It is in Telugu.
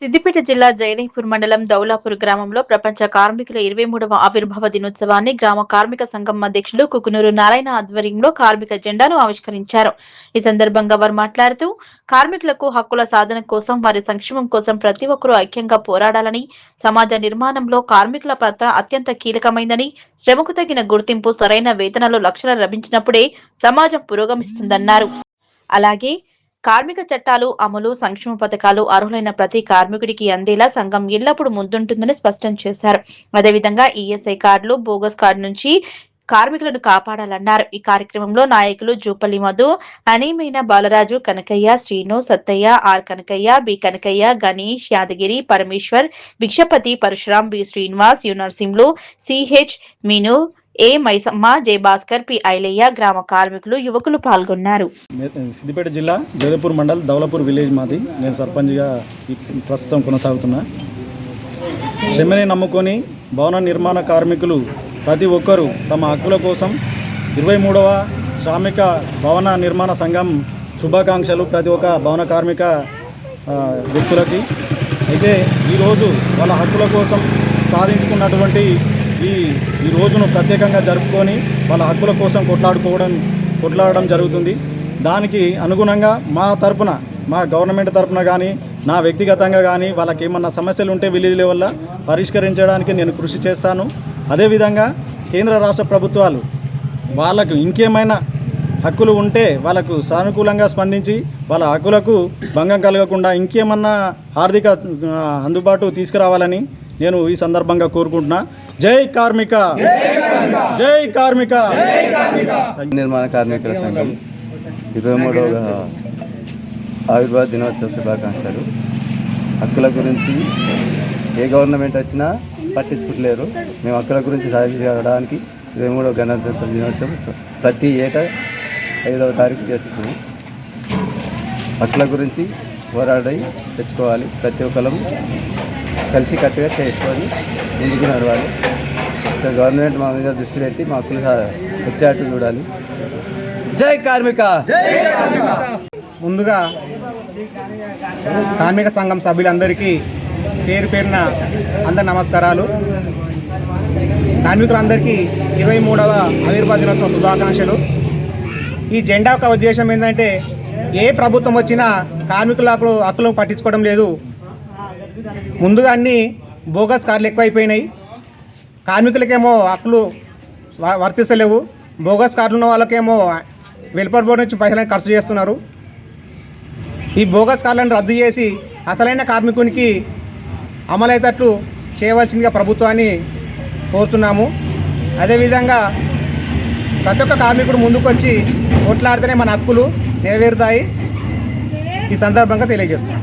సిద్దిపేట జిల్లా జయదేవ్పూర్ మండలం దౌలాపూర్ గ్రామంలో ప్రపంచ కార్మికుల 23వ ఆవిర్భావ దినోత్సవాన్ని గ్రామ కార్మిక సంఘం అధ్యక్షులు కుకునూరు నారాయణ ఆధ్వర్యంలో కార్మిక జెండాను ఆవిష్కరించారు. ఈ సందర్భంగా వారు మాట్లాడుతూ కార్మికులకు హక్కుల సాధన కోసం, వారి సంక్షేమం కోసం ప్రతి ఒక్కరూ ఐక్యంగా పోరాడాలని, సమాజ నిర్మాణంలో కార్మికుల పాత్ర అత్యంత కీలకమైందని, శ్రమకు తగిన గుర్తింపు, సరైన వేతనాలు లక్షలు లభించినప్పుడే సమాజం పురోగమిస్తుందన్నారు. అలాగే కార్మిక చట్టాలు అమలు, సంక్షేమ పథకాలు అర్హులైన ప్రతి కార్మికుడికి అందేలా సంఘం ఎల్లప్పుడూ ముందుంటుందని స్పష్టం చేశారు. అదేవిధంగా ఈఎస్ఐ కార్డులు, బోగస్ కార్డు నుంచి కార్మికులను కాపాడాలన్నారు. ఈ కార్యక్రమంలో నాయకులు జూపల్లి మధు, అనీమైన Balaraju, Kanakaiah, Srinu, Sattaiah, R Kanakaiah, B Kanakaiah, Ganesh, Yadagiri, Parameshwar, Bhikshapathi, Parashuram, B Srinivas, U Narasimhulu, CH Meenu, A Maisamma, J Bhaskar, P Ailaiah, గ్రామ కార్మికులు, యువకులు పాల్గొన్నారు. సిద్దిపేట జిల్లా జయదేవ్పూర్ మండల్ దౌలాపూర్ విలేజ్ మాది. నేను సర్పంచ్గా ప్రస్తుతం కొనసాగుతున్నా. శ్రమని నమ్ముకొని భవన నిర్మాణ కార్మికులు ప్రతి ఒక్కరూ తమ హక్కుల కోసం 23వ శ్రామిక భవన నిర్మాణ సంఘం శుభాకాంక్షలు ప్రతి ఒక్క భవన కార్మిక వ్యక్తులకి. అయితే ఈరోజు వాళ్ళ హక్కుల కోసం సాధించుకున్నటువంటి ఈ రోజును ప్రత్యేకంగా జరుపుకొని వాళ్ళ హక్కుల కోసం కొట్లాడడం జరుగుతుంది. దానికి అనుగుణంగా మా గవర్నమెంట్ తరపున కానీ, నా వ్యక్తిగతంగా కానీ వాళ్ళకి ఏమన్నా సమస్యలు ఉంటే విలేజ్ లెవెల్లో పరిష్కరించడానికి నేను కృషి చేస్తాను. అదేవిధంగా కేంద్ర రాష్ట్ర ప్రభుత్వాలు వాళ్ళకు ఇంకేమైనా హక్కులు ఉంటే వాళ్ళకు సానుకూలంగా స్పందించి వాళ్ళ హక్కులకు భంగం కలగకుండా ఇంకేమన్నా ఆర్థిక అందుబాటు తీసుకురావాలని నేను ఈ సందర్భంగా కోరుకుంటున్నా. జై కార్మిక, జై కార్మిక. నిర్మాణ కార్మికుల సంఘం 23వ ఆవిర్భావ దినోత్సవ శుభాకాంక్షలు. హక్కుల గురించి ఏ గవర్నమెంట్ వచ్చినా పట్టించుకుంటలేరు. మేము హక్కుల గురించి సాధించడానికి 23వ గణతంత్ర దినోత్సవం ప్రతి ఏటా 5వ తారీఖు చేస్తున్నాము. హక్కుల గురించి పోరాడి తెచ్చుకోవాలి. ప్రతి ఒక్కరు కలిసి కట్టుగా చేసుకొని ముందుకు నడవాలి. గవర్నమెంట్ మా మీద దృష్టి పెట్టి మా హక్కులు వచ్చేట్టు చూడాలి. జై కార్మిక. ముందుగా కార్మిక సంఘం సభ్యులందరికీ పేరు పేరున అందరి నమస్కారాలు. కార్మికులందరికీ 23వ ఆవిర్భావ దినోత్సవ శుభాకాంక్షలు. ఈ జెండా యొక్క ఉద్దేశం ఏంటంటే, ఏ ప్రభుత్వం వచ్చినా కార్మికుల హక్కులు పట్టించుకోవడం లేదు. ముందుగా అన్నీ బోగస్ కార్డులు ఎక్కువైపోయినాయి. కార్మికులకేమో హక్కులు వర్తిస్తలేవు. బోగస్ కార్డులు ఉన్న వాళ్ళకేమో వెల్ఫేర్ బోర్డు నుంచి పైసలను ఖర్చు చేస్తున్నారు. ఈ బోగస్ కార్డులను రద్దు చేసి అసలైన కార్మికునికి అమలయ్యేటట్లు చేయవలసిందిగా ప్రభుత్వాన్ని కోరుతున్నాము. అదేవిధంగా ప్రతి ఒక్క కార్మికుడు ముందుకు వచ్చి కొట్లాడితేనే మన హక్కులు నెరవేరుతాయి. ఈ సందర్భంగా తెలియజేస్తున్నాం.